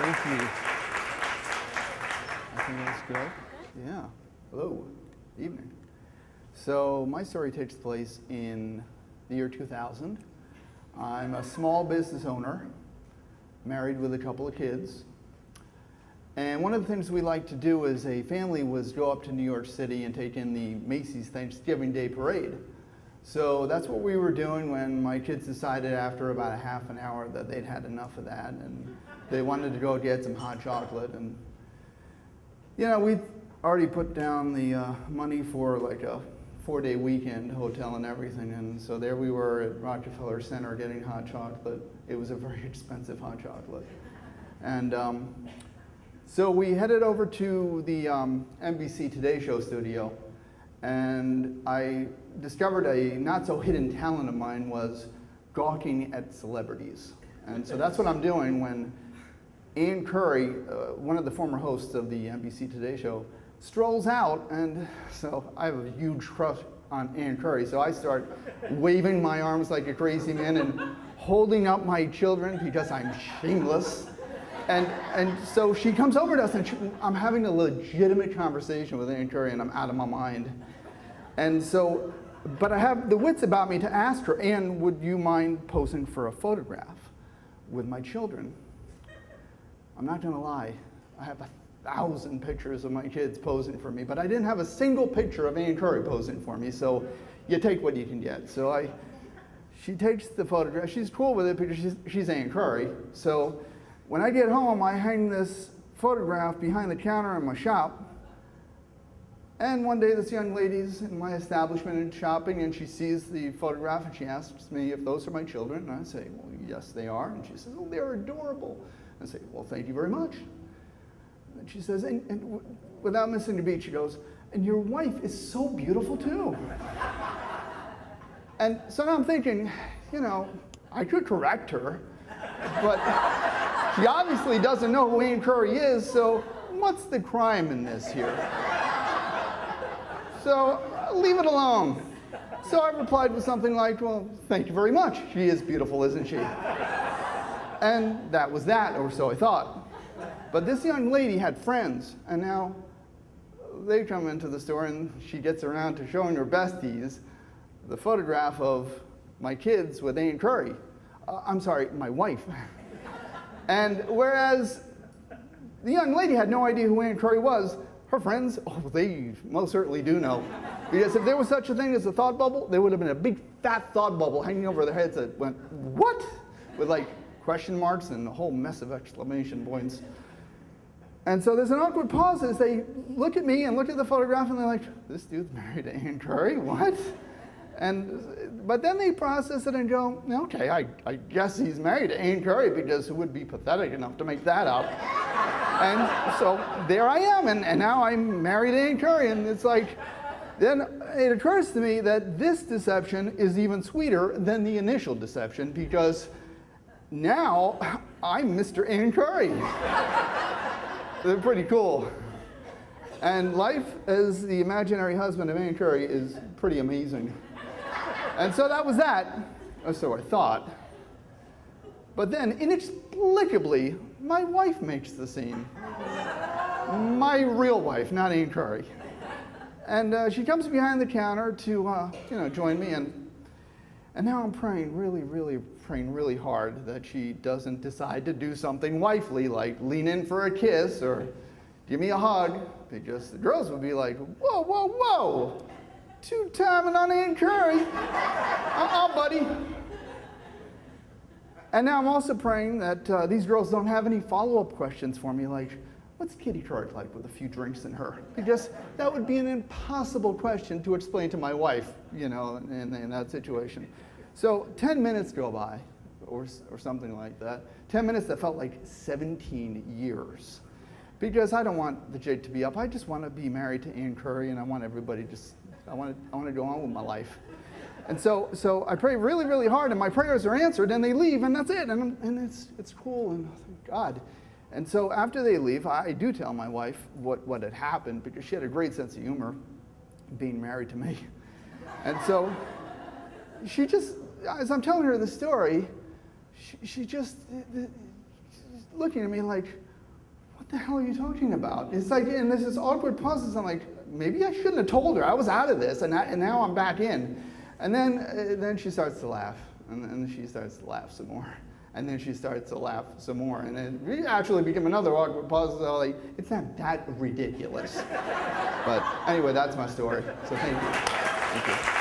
Thank you. I think that's good. Yeah. Hello. Evening. So my story takes place in the year 2000. I'm a small business owner, married with a couple of kids. And one of the things we like to do as a family was go up to New York City and take in the Macy's Thanksgiving Day Parade. So that's what we were doing when my kids decided after about a half an hour that they'd had enough of that and they wanted to go get some hot chocolate. And you know, we'd already put down the money for like a 4-day weekend hotel and everything, and so there we were at Rockefeller Center getting hot chocolate. It was a very expensive hot chocolate. And so we headed over to the NBC Today Show studio, and I discovered a not-so-hidden talent of mine was gawking at celebrities. And so that's what I'm doing when Ann Curry, one of the former hosts of the NBC Today Show, strolls out, and so I have a huge crush on Ann Curry, so I start waving my arms like a crazy man and holding up my children because I'm shameless. And so she comes over to us, and I'm having a legitimate conversation with Ann Curry, and I'm out of my mind. And so, but I have the wits about me to ask her, Ann, would you mind posing for a photograph with my children? I'm not gonna lie, I have 1,000 pictures of my kids posing for me, but I didn't have a single picture of Ann Curry posing for me, so you take what you can get. So she takes the photograph. She's cool with it because she's Ann Curry. So when I get home, I hang this photograph behind the counter in my shop, and one day this young lady's in my establishment and shopping, and she sees the photograph, and she asks me if those are my children, and I say, well, yes, they are, and she says, oh, they're adorable. I say, well, thank you very much. And she says, and without missing a beat, she goes, and your wife is so beautiful too. And so now I'm thinking, you know, I could correct her, but she obviously doesn't know who Ann Curry is, so what's the crime in this here? So leave it alone. So I replied with something like, well, thank you very much. She is beautiful, isn't she? And that was that, or so I thought. But this young lady had friends, and now they come into the store, and she gets around to showing her besties the photograph of my kids with Ann Curry. I'm sorry, my wife. And whereas the young lady had no idea who Ann Curry was, her friends, oh, they most certainly do know. Because if there was such a thing as a thought bubble, there would have been a big fat thought bubble hanging over their heads that went, what? With like question marks and a whole mess of exclamation points. And so there's an awkward pause as they look at me and look at the photograph, and they're like, this dude's married to Ann Curry, what? But then they process it and go, okay, I guess he's married to Ann Curry, because who would be pathetic enough to make that up? And so there I am, and now I'm married to Ann Curry, and it's like, then it occurs to me that this deception is even sweeter than the initial deception, because now I'm Mr. Ann Curry. They're pretty cool. And life as the imaginary husband of Ann Curry is pretty amazing. And so that was that, or so I thought. But then, inexplicably, my wife makes the scene. My real wife, not Ann Curry. And she comes behind the counter to join me, and now I'm praying really hard that she doesn't decide to do something wifely, like lean in for a kiss or give me a hug, because the girls would be like, whoa, whoa, whoa, two-timing on Ann Curry. Buddy. And now I'm also praying that these girls don't have any follow-up questions for me, like, what's Kitty Clark like with a few drinks in her? Because that would be an impossible question to explain to my wife, in that situation. So 10 minutes go by, or something like that. 10 minutes that felt like 17 years. Because I don't want the jig to be up. I just want to be married to Ann Curry, and I want everybody I want to go on with my life. And so I pray really hard, and my prayers are answered, and they leave, and that's it, and it's cool, and thank God. And so after they leave, I do tell my wife what had happened, because she had a great sense of humor being married to me. And so she just, as I'm telling her the story, she's looking at me like, the hell are you talking about? It's like, and there's this awkward pauses. I'm like, maybe I shouldn't have told her. I was out of this, and now I'm back in. And then she starts to laugh, and then she starts to laugh some more. And then she starts to laugh some more. And then we actually became another awkward pause. So like, it's not that ridiculous. But anyway, that's my story. So thank you. Thank you.